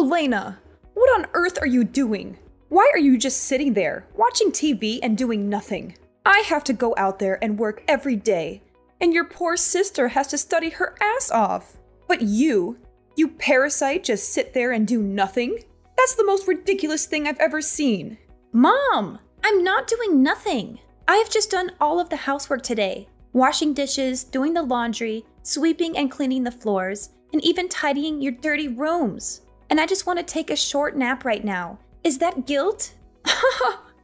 Elena, what on earth are you doing? Why are you just sitting there, watching TV and doing nothing? I have to go out there and work every day, and your poor sister has to study her ass off. But you parasite, just sit there and do nothing? That's the most ridiculous thing I've ever seen. Mom, I'm not doing nothing. I have just done all of the housework today. Washing dishes, doing the laundry, sweeping and cleaning the floors, and even tidying your dirty rooms. And I just want to take a short nap right now. Is that guilt?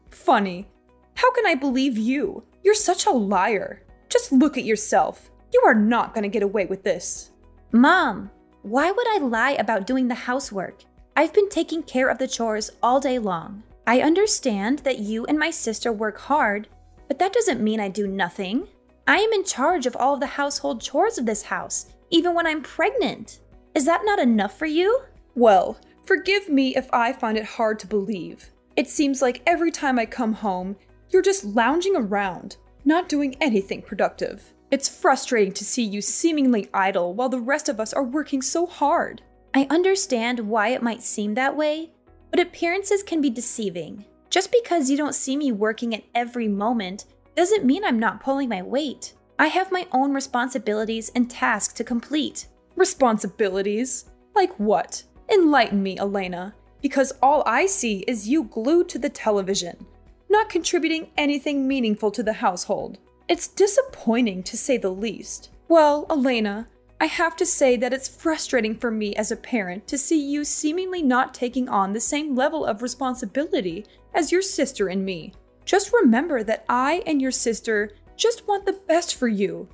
Funny. How can I believe you? You're such a liar. Just look at yourself. You are not going to get away with this. Mom, why would I lie about doing the housework? I've been taking care of the chores all day long. I understand that you and my sister work hard, but that doesn't mean I do nothing. I am in charge of all of the household chores of this house, even when I'm pregnant. Is that not enough for you? Well, forgive me if I find it hard to believe. It seems like every time I come home, you're just lounging around, not doing anything productive. It's frustrating to see you seemingly idle while the rest of us are working so hard. I understand why it might seem that way, but appearances can be deceiving. Just because you don't see me working at every moment doesn't mean I'm not pulling my weight. I have my own responsibilities and tasks to complete. Responsibilities? Like what? Enlighten me, Elena, because all I see is you glued to the television, not contributing anything meaningful to the household. It's disappointing to say the least. Well, Elena, I have to say that it's frustrating for me as a parent to see you seemingly not taking on the same level of responsibility as your sister and me. Just remember that I and your sister just want the best for you,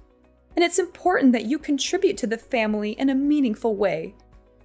and it's important that you contribute to the family in a meaningful way,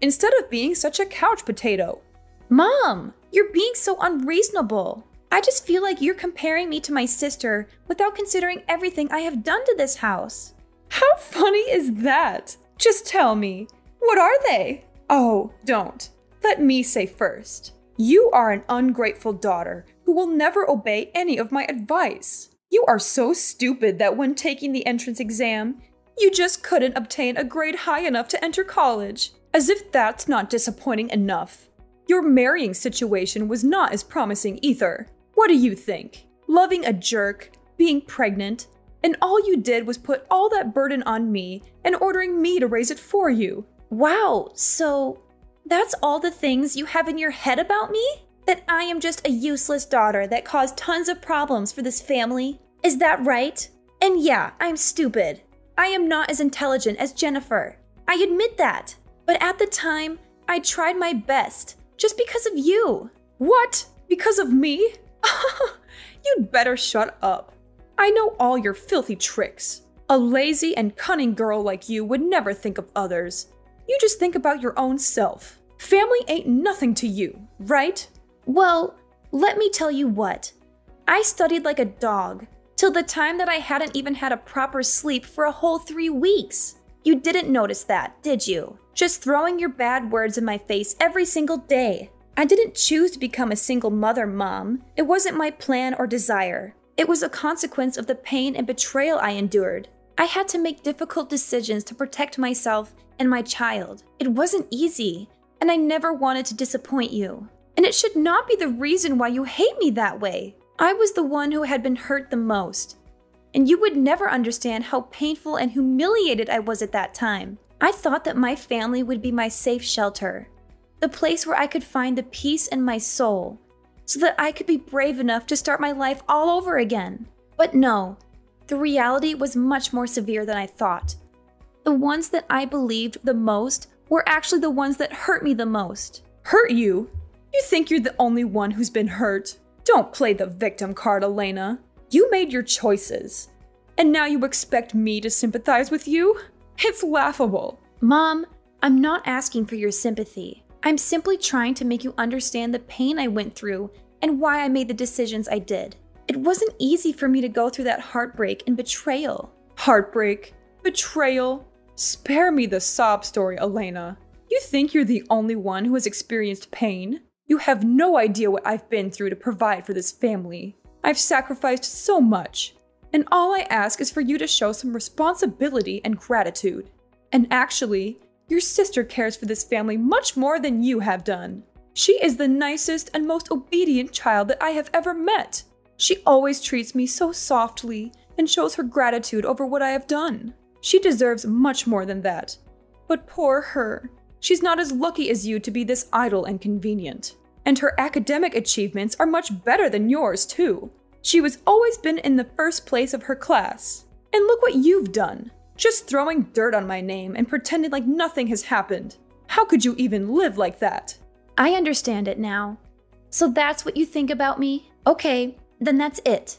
instead of being such a couch potato. Mom, you're being so unreasonable. I just feel like you're comparing me to my sister without considering everything I have done to this house. How funny is that? Just tell me, what are they? Oh, don't. Let me say first. You are an ungrateful daughter who will never obey any of my advice. You are so stupid that when taking the entrance exam, you just couldn't obtain a grade high enough to enter college. As if that's not disappointing enough. Your marrying situation was not as promising either. What do you think? Loving a jerk, being pregnant, and all you did was put all that burden on me and ordering me to raise it for you. Wow, so that's all the things you have in your head about me? That I am just a useless daughter that caused tons of problems for this family? Is that right? And yeah, I'm stupid. I am not as intelligent as Jennifer. I admit that. But at the time, I tried my best, just because of you. What? Because of me? You'd better shut up. I know all your filthy tricks. A lazy and cunning girl like you would never think of others. You just think about your own self. Family ain't nothing to you, right? Well, let me tell you what. I studied like a dog, till the time that I hadn't even had a proper sleep for a whole 3 weeks. You didn't notice that, did you? Just throwing your bad words in my face every single day. I didn't choose to become a single mother, Mom. It wasn't my plan or desire. It was a consequence of the pain and betrayal I endured. I had to make difficult decisions to protect myself and my child. It wasn't easy, and I never wanted to disappoint you. And it should not be the reason why you hate me that way. I was the one who had been hurt the most, and you would never understand how painful and humiliated I was at that time. I thought that my family would be my safe shelter, the place where I could find the peace in my soul, so that I could be brave enough to start my life all over again. But no, the reality was much more severe than I thought. The ones that I believed the most were actually the ones that hurt me the most. Hurt you? You think you're the only one who's been hurt? Don't play the victim card, Elena. You made your choices, and now you expect me to sympathize with you? It's laughable. Mom, I'm not asking for your sympathy. I'm simply trying to make you understand the pain I went through and why I made the decisions I did. It wasn't easy for me to go through that heartbreak and betrayal. Heartbreak? Betrayal? Spare me the sob story, Elena. You think you're the only one who has experienced pain? You have no idea what I've been through to provide for this family. I've sacrificed so much, and all I ask is for you to show some responsibility and gratitude. And actually, Your sister cares for this family much more than you have done. She is the nicest and most obedient child that I have ever met. She always treats me so softly and shows her gratitude over what I have done. She deserves much more than that. But poor her. She's not as lucky as you to be this idle and convenient. And her academic achievements are much better than yours, too. She has always been in the first place of her class. And look what you've done. Just throwing dirt on my name and pretending like nothing has happened. How could you even live like that? I understand it now. So that's what you think about me? Okay, then that's it.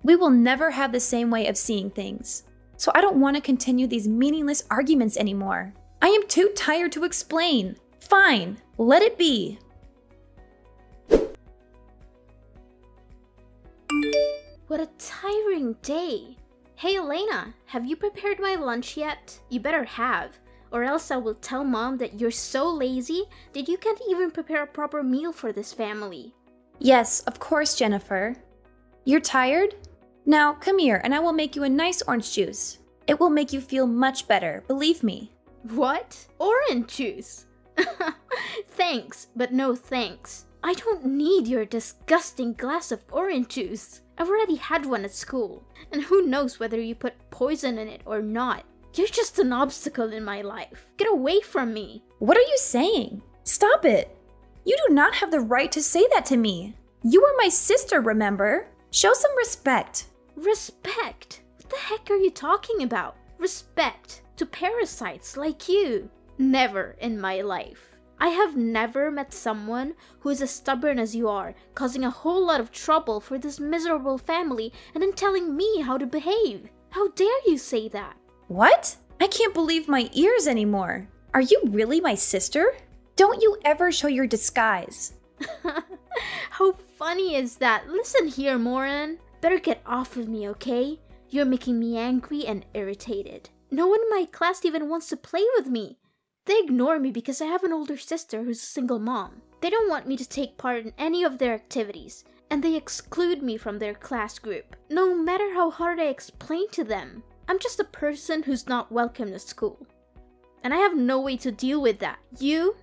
We will never have the same way of seeing things. So I don't want to continue these meaningless arguments anymore. I am too tired to explain. Fine, let it be. What a tiring day. Hey Elena, have you prepared my lunch yet? You better have, or else I will tell Mom that you're so lazy that you can't even prepare a proper meal for this family. Yes, of course, Jennifer. You're tired? Now come here and I will make you a nice orange juice. It will make you feel much better, believe me. What? Orange juice? Thanks, but no thanks. I don't need your disgusting glass of orange juice. I've already had one at school, and who knows whether you put poison in it or not. You're just an obstacle in my life. Get away from me. What are you saying? Stop it. You do not have the right to say that to me. You are my sister, remember? Show some respect. Respect? What the heck are you talking about? Respect to parasites like you? Never in my life. I have never met someone who is as stubborn as you are, causing a whole lot of trouble for this miserable family and then telling me how to behave. How dare you say that? What? I can't believe my ears anymore. Are you really my sister? Don't you ever show your disguise. How funny is that? Listen here, Moran. Better get off of me, okay? You're making me angry and irritated. No one in my class even wants to play with me. They ignore me because I have an older sister who's a single mom. They don't want me to take part in any of their activities, and they exclude me from their class group. No matter how hard I explain to them, I'm just a person who's not welcome at school. And I have no way to deal with that. You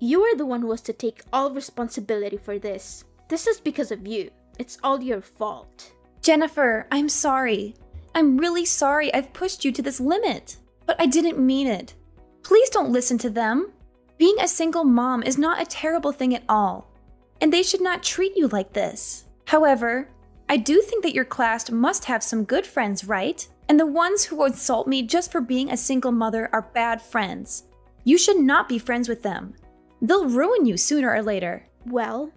are the one who has to take all responsibility for this. This is because of you. It's all your fault. Jennifer, I'm sorry. I'm really sorry I've pushed you to this limit. But I didn't mean it. Please don't listen to them. Being a single mom is not a terrible thing at all, and they should not treat you like this. However, I do think that your class must have some good friends, right? And the ones who insult me just for being a single mother are bad friends. You should not be friends with them. They'll ruin you sooner or later. Well,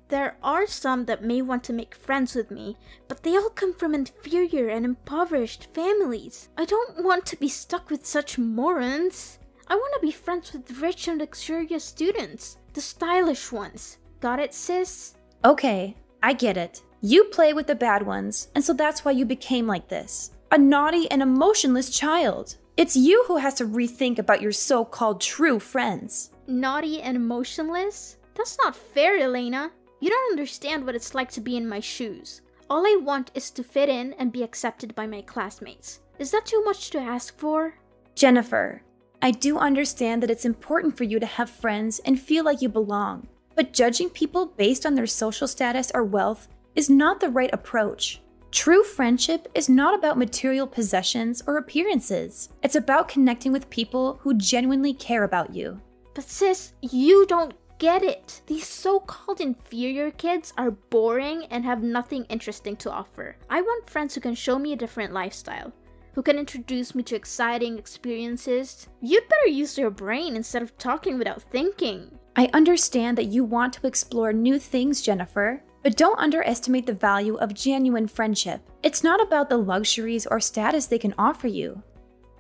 there are some that may want to make friends with me, but they all come from inferior and impoverished families. I don't want to be stuck with such morons. I want to be friends with rich and luxurious students, the stylish ones. Got it, sis? Okay, I get it. You play with the bad ones, and so that's why you became like this. A naughty and emotionless child. It's you who has to rethink about your so-called true friends. Naughty and emotionless? That's not fair, Elena. You don't understand what it's like to be in my shoes. All I want is to fit in and be accepted by my classmates. Is that too much to ask for? Jennifer, I do understand that it's important for you to have friends and feel like you belong. But judging people based on their social status or wealth is not the right approach. True friendship is not about material possessions or appearances. It's about connecting with people who genuinely care about you. But sis, you don't get it. These so-called inferior kids are boring and have nothing interesting to offer. I want friends who can show me a different lifestyle, who can introduce me to exciting experiences. You'd better use your brain instead of talking without thinking. I understand that you want to explore new things, Jennifer, but don't underestimate the value of genuine friendship. It's not about the luxuries or status they can offer you.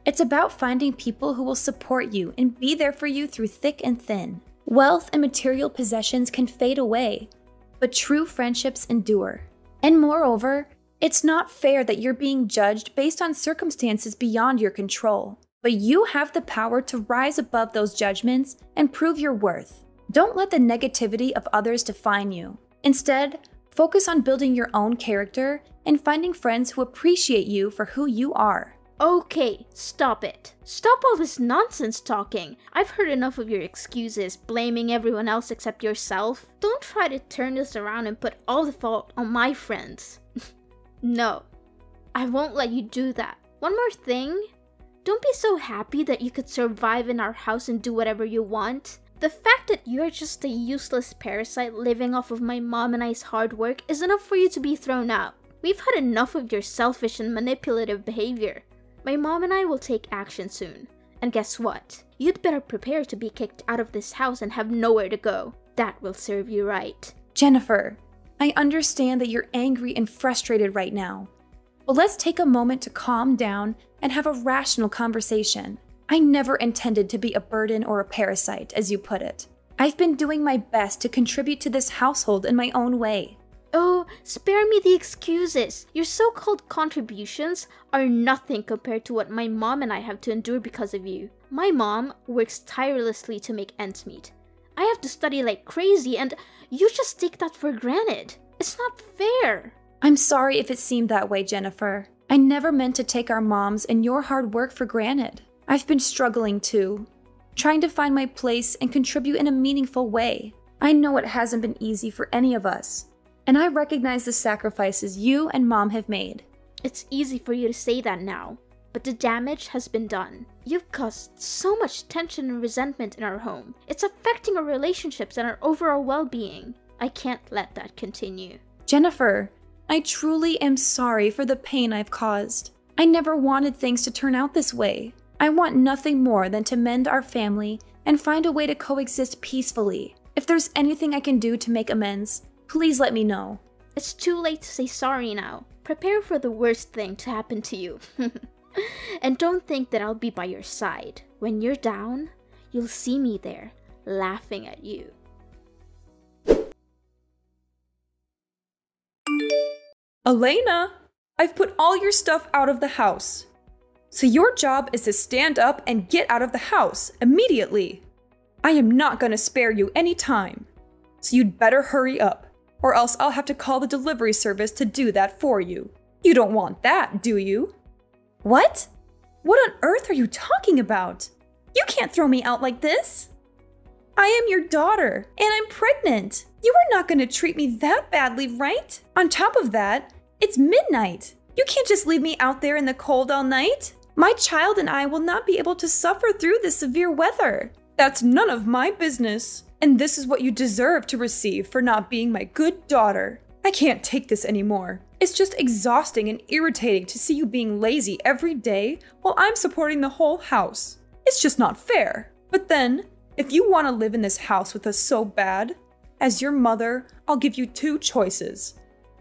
It's about finding people who will support you and be there for you through thick and thin. Wealth and material possessions can fade away, but true friendships endure. And moreover, it's not fair that you're being judged based on circumstances beyond your control. But you have the power to rise above those judgments and prove your worth. Don't let the negativity of others define you. Instead, focus on building your own character and finding friends who appreciate you for who you are. Okay, stop it. Stop all this nonsense talking. I've heard enough of your excuses, blaming everyone else except yourself. Don't try to turn this around and put all the fault on my friends. No, I won't let you do that. One more thing. Don't be so happy that you could survive in our house and do whatever you want. The fact that you're just a useless parasite living off of my mom and I's hard work is enough for you to be thrown out. We've had enough of your selfish and manipulative behavior. My mom and I will take action soon. And guess what? You'd better prepare to be kicked out of this house and have nowhere to go. That will serve you right. Jennifer, I understand that you're angry and frustrated right now. But let's take a moment to calm down and have a rational conversation. I never intended to be a burden or a parasite, as you put it. I've been doing my best to contribute to this household in my own way. Oh, spare me the excuses. Your so-called contributions are nothing compared to what my mom and I have to endure because of you. My mom works tirelessly to make ends meet. I have to study like crazy and you just take that for granted. It's not fair. I'm sorry if it seemed that way, Jennifer. I never meant to take our moms and your hard work for granted. I've been struggling too, trying to find my place and contribute in a meaningful way. I know it hasn't been easy for any of us. And I recognize the sacrifices you and Mom have made. It's easy for you to say that now, but the damage has been done. You've caused so much tension and resentment in our home. It's affecting our relationships and our overall well-being. I can't let that continue. Jennifer, I truly am sorry for the pain I've caused. I never wanted things to turn out this way. I want nothing more than to mend our family and find a way to coexist peacefully. If there's anything I can do to make amends, please let me know. It's too late to say sorry now. Prepare for the worst thing to happen to you. And don't think that I'll be by your side. When you're down, you'll see me there, laughing at you. Elena, I've put all your stuff out of the house. So your job is to stand up and get out of the house immediately. I am not going to spare you any time. So you'd better hurry up, or else I'll have to call the delivery service to do that for you. You don't want that, do you? What? What on earth are you talking about? You can't throw me out like this. I am your daughter, and I'm pregnant. You are not going to treat me that badly, right? On top of that, it's midnight. You can't just leave me out there in the cold all night. My child and I will not be able to suffer through this severe weather. That's none of my business. And this is what you deserve to receive for not being my good daughter. I can't take this anymore. It's just exhausting and irritating to see you being lazy every day while I'm supporting the whole house. It's just not fair. But then, if you want to live in this house with us so bad, as your mother, I'll give you two choices.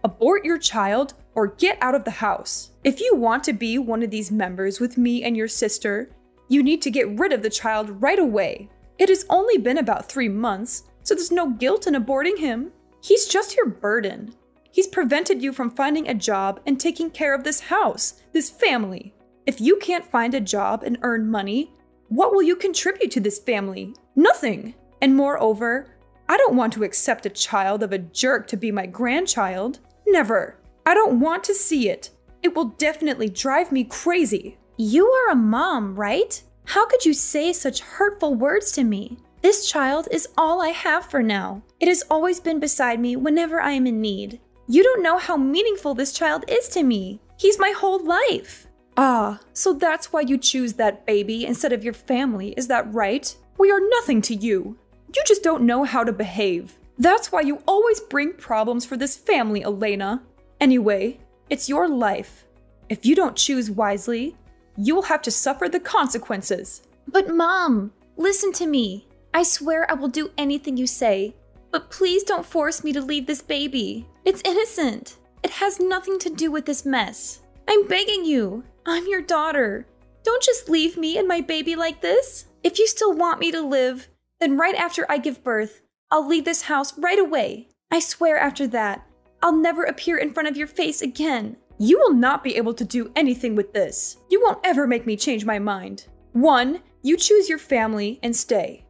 Abort your child or get out of the house. If you want to be one of these members with me and your sister, you need to get rid of the child right away. It has only been about 3 months, so there's no guilt in aborting him. He's just your burden. He's prevented you from finding a job and taking care of this house, this family. If you can't find a job and earn money, what will you contribute to this family? Nothing. And moreover, I don't want to accept a child of a jerk to be my grandchild. Never. I don't want to see it. It will definitely drive me crazy. You are a mom, right? How could you say such hurtful words to me? This child is all I have for now. It has always been beside me whenever I am in need. You don't know how meaningful this child is to me. He's my whole life. Ah, so that's why you choose that baby instead of your family, is that right? We are nothing to you. You just don't know how to behave. That's why you always bring problems for this family, Elena. Anyway, it's your life. If you don't choose wisely, you will have to suffer the consequences. But Mom, listen to me. I swear I will do anything you say. But please don't force me to leave this baby. It's innocent. It has nothing to do with this mess. I'm begging you. I'm your daughter. Don't just leave me and my baby like this. If you still want me to live, then right after I give birth, I'll leave this house right away. I swear after that, I'll never appear in front of your face again. You will not be able to do anything with this. You won't ever make me change my mind. 1, you choose your family and stay.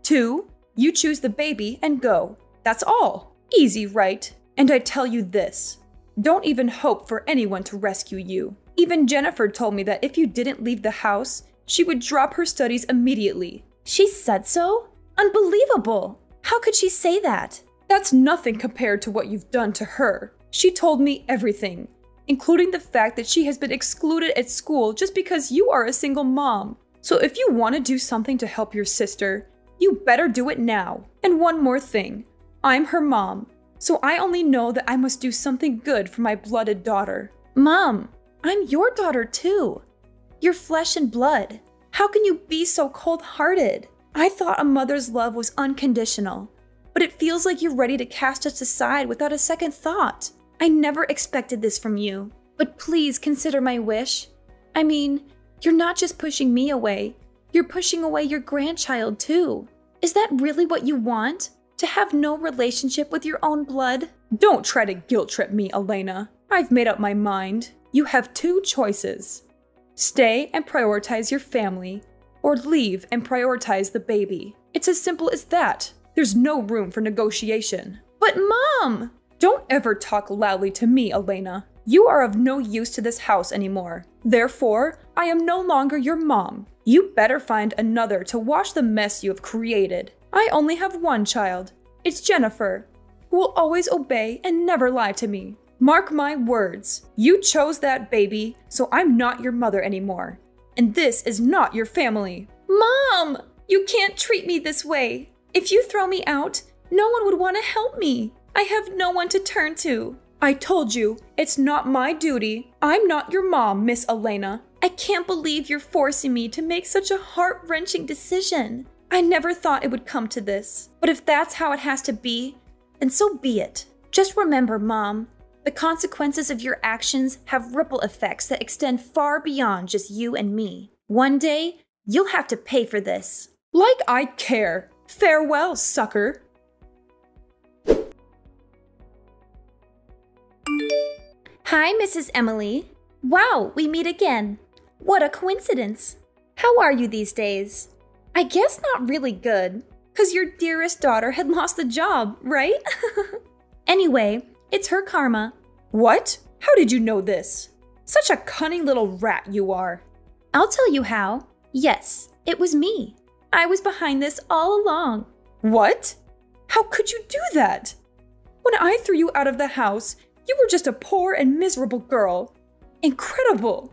2, you choose the baby and go. That's all. Easy, right? And I tell you this, don't even hope for anyone to rescue you. Even Jennifer told me that if you didn't leave the house, she would drop her studies immediately. She said so? Unbelievable! How could she say that? That's nothing compared to what you've done to her. She told me everything, including the fact that she has been excluded at school just because you are a single mom. So if you want to do something to help your sister, you better do it now. And one more thing, I'm her mom, so I only know that I must do something good for my blooded daughter. Mom, I'm your daughter too. You're flesh and blood. How can you be so cold-hearted? I thought a mother's love was unconditional, but it feels like you're ready to cast us aside without a second thought. I never expected this from you, but please consider my wish. I mean, you're not just pushing me away, you're pushing away your grandchild too. Is that really what you want? To have no relationship with your own blood? Don't try to guilt trip me, Elena. I've made up my mind. You have two choices. Stay and prioritize your family, or leave and prioritize the baby. It's as simple as that. There's no room for negotiation. But Mom! Don't ever talk loudly to me, Elena. You are of no use to this house anymore. Therefore, I am no longer your mom. You better find another to wash the mess you have created. I only have one child. It's Jennifer, who will always obey and never lie to me. Mark my words. You chose that baby, so I'm not your mother anymore. And this is not your family. Mom! You can't treat me this way. If you throw me out, no one would want to help me. I have no one to turn to. I told you, it's not my duty. I'm not your mom, Miss Elena. I can't believe you're forcing me to make such a heart-wrenching decision. I never thought it would come to this. But if that's how it has to be, then so be it. Just remember, Mom, the consequences of your actions have ripple effects that extend far beyond just you and me. One day, you'll have to pay for this. Like I care. Farewell, sucker. Hi, Mrs. Emily. Wow, we meet again. What a coincidence. How are you these days? I guess not really good, 'cause your dearest daughter had lost the job, right? Anyway, it's her karma. What? How did you know this? Such a cunning little rat you are. I'll tell you how. Yes, it was me. I was behind this all along. What? How could you do that? When I threw you out of the house, you were just a poor and miserable girl. Incredible!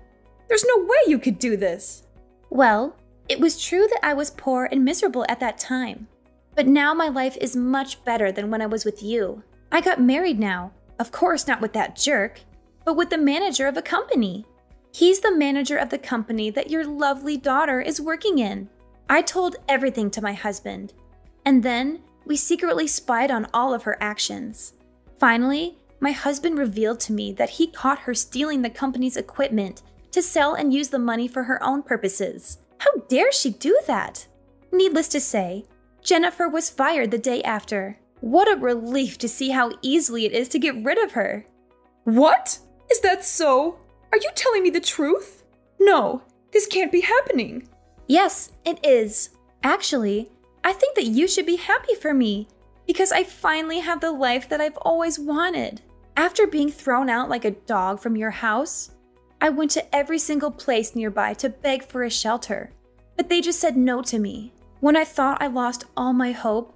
There's no way you could do this. Well, it was true that I was poor and miserable at that time. But now my life is much better than when I was with you. I got married now. Of course not with that jerk, but with the manager of a company. He's the manager of the company that your lovely daughter is working in. I told everything to my husband, and then we secretly spied on all of her actions. Finally, my husband revealed to me that he caught her stealing the company's equipment to sell and use the money for her own purposes. How dare she do that? Needless to say, Jennifer was fired the day after. What a relief to see how easily it is to get rid of her. What? Is that so? Are you telling me the truth? No, this can't be happening. Yes, it is. Actually, I think that you should be happy for me because I finally have the life that I've always wanted. After being thrown out like a dog from your house, I went to every single place nearby to beg for a shelter, but they just said no to me. When I thought I lost all my hope,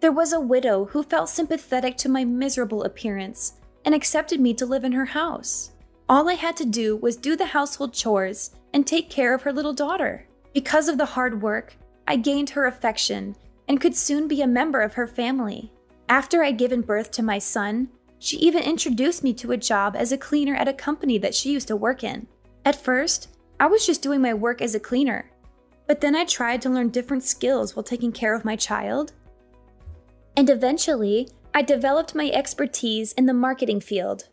there was a widow who felt sympathetic to my miserable appearance and accepted me to live in her house. All I had to do was do the household chores and take care of her little daughter. Because of the hard work, I gained her affection and could soon be a member of her family. After I'd given birth to my son, she even introduced me to a job as a cleaner at a company that she used to work in. At first, I was just doing my work as a cleaner, but then I tried to learn different skills while taking care of my child. And eventually, I developed my expertise in the marketing field.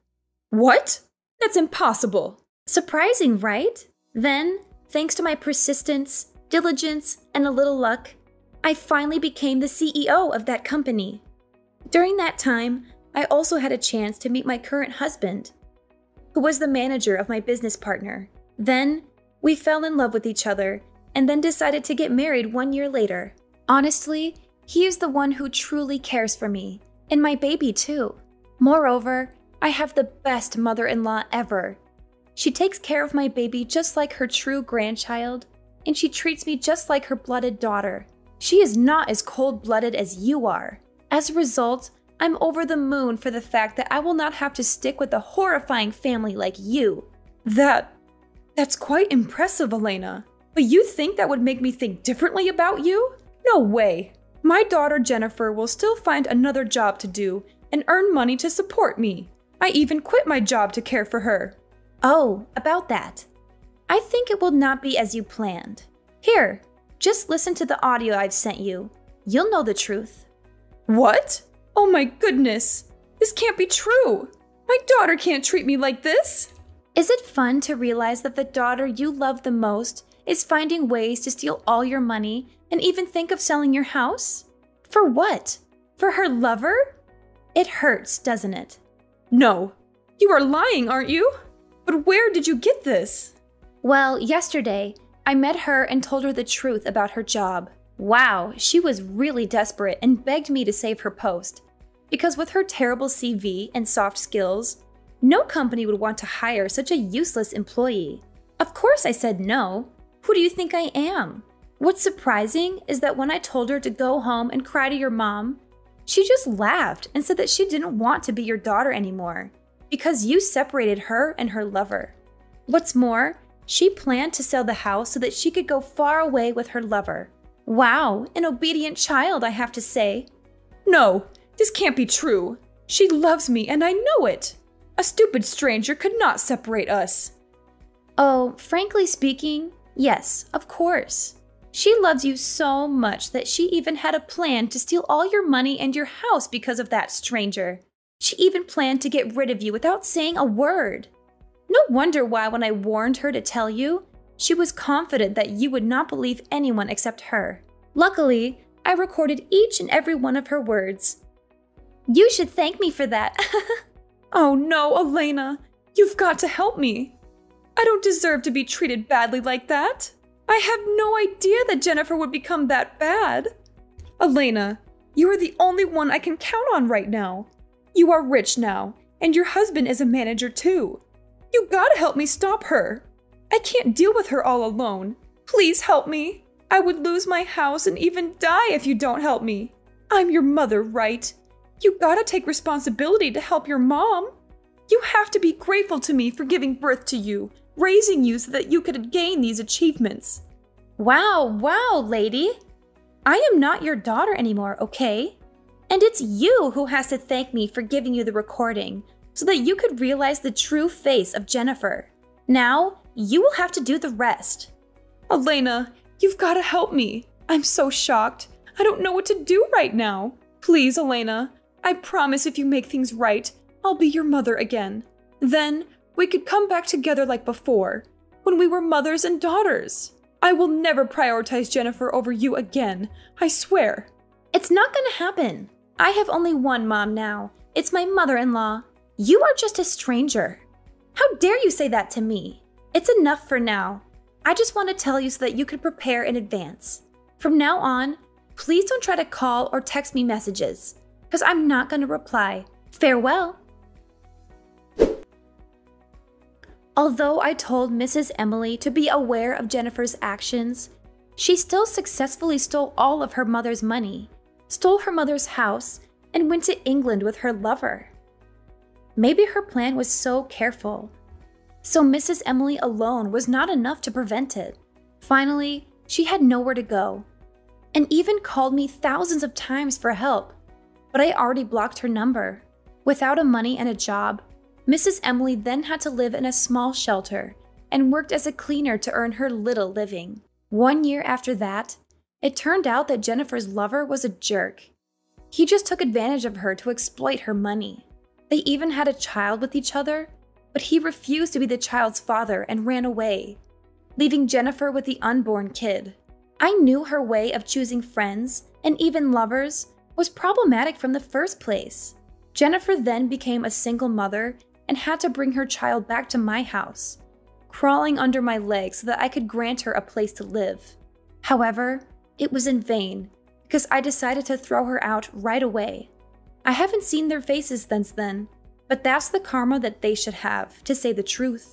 What? That's impossible. Surprising, right? Then, thanks to my persistence, diligence, and a little luck, I finally became the CEO of that company. During that time, I also had a chance to meet my current husband, who was the manager of my business partner. Then, we fell in love with each other and then decided to get married 1 year later. Honestly, he is the one who truly cares for me, and my baby too. Moreover, I have the best mother-in-law ever. She takes care of my baby just like her true grandchild, and she treats me just like her blooded daughter. She is not as cold-blooded as you are. As a result, I'm over the moon for the fact that I will not have to stick with a horrifying family like you. That's quite impressive, Elena. But you think that would make me think differently about you? No way. My daughter Jennifer will still find another job to do and earn money to support me. I even quit my job to care for her. Oh, about that. I think it will not be as you planned. Here, just listen to the audio I've sent you. You'll know the truth. What? Oh my goodness. This can't be true. My daughter can't treat me like this. Is it fun to realize that the daughter you love the most is finding ways to steal all your money and even think of selling your house? For what? For her lover? It hurts, doesn't it? No. You are lying, aren't you? But where did you get this? Well, yesterday, I met her and told her the truth about her job. Wow, she was really desperate and begged me to save her post. Because with her terrible CV and soft skills, no company would want to hire such a useless employee. Of course I said no. Who do you think I am? What's surprising is that when I told her to go home and cry to your mom, she just laughed and said that she didn't want to be your daughter anymore because you separated her and her lover. What's more, she planned to sell the house so that she could go far away with her lover. Wow, an obedient child, I have to say. No, this can't be true. She loves me and I know it. A stupid stranger could not separate us. Oh, frankly speaking, yes, of course. She loves you so much that she even had a plan to steal all your money and your house because of that stranger. She even planned to get rid of you without saying a word. No wonder why when I warned her to tell you, she was confident that you would not believe anyone except her. Luckily, I recorded each and every one of her words. You should thank me for that. Oh no, Elena, you've got to help me. I don't deserve to be treated badly like that. I have no idea that Jennifer would become that bad. Elena, you are the only one I can count on right now. You are rich now, and your husband is a manager too. You gotta help me stop her. I can't deal with her all alone. Please help me. I would lose my house and even die if you don't help me. I'm your mother, right? You gotta take responsibility to help your mom. You have to be grateful to me for giving birth to you, raising you so that you could gain these achievements. Wow, lady. I am not your daughter anymore, okay? And it's you who has to thank me for giving you the recording so that you could realize the true face of Jennifer. Now, you will have to do the rest. Elena, you've got to help me. I'm so shocked. I don't know what to do right now. Please, Elena, I promise if you make things right, I'll be your mother again. Then, we could come back together like before, when we were mothers and daughters. I will never prioritize Jennifer over you again, I swear. It's not gonna happen. I have only one mom now. It's my mother-in-law. You are just a stranger. How dare you say that to me? It's enough for now. I just want to tell you so that you can prepare in advance. From now on, please don't try to call or text me messages, because I'm not going to reply. Farewell. Although I told Mrs. Emily to be aware of Jennifer's actions, she still successfully stole all of her mother's money, stole her mother's house, and went to England with her lover. Maybe her plan was so careful. So Mrs. Emily alone was not enough to prevent it. Finally, she had nowhere to go, and even called me thousands of times for help, but I already blocked her number. Without a money and a job, Mrs. Emily then had to live in a small shelter and worked as a cleaner to earn her little living. 1 year after that, it turned out that Jennifer's lover was a jerk. He just took advantage of her to exploit her money. They even had a child with each other, but he refused to be the child's father and ran away, leaving Jennifer with the unborn kid. I knew her way of choosing friends, and even lovers, was problematic from the first place. Jennifer then became a single mother and had to bring her child back to my house, crawling under my legs so that I could grant her a place to live. However, it was in vain, because I decided to throw her out right away. I haven't seen their faces since then, but that's the karma that they should have, to say the truth.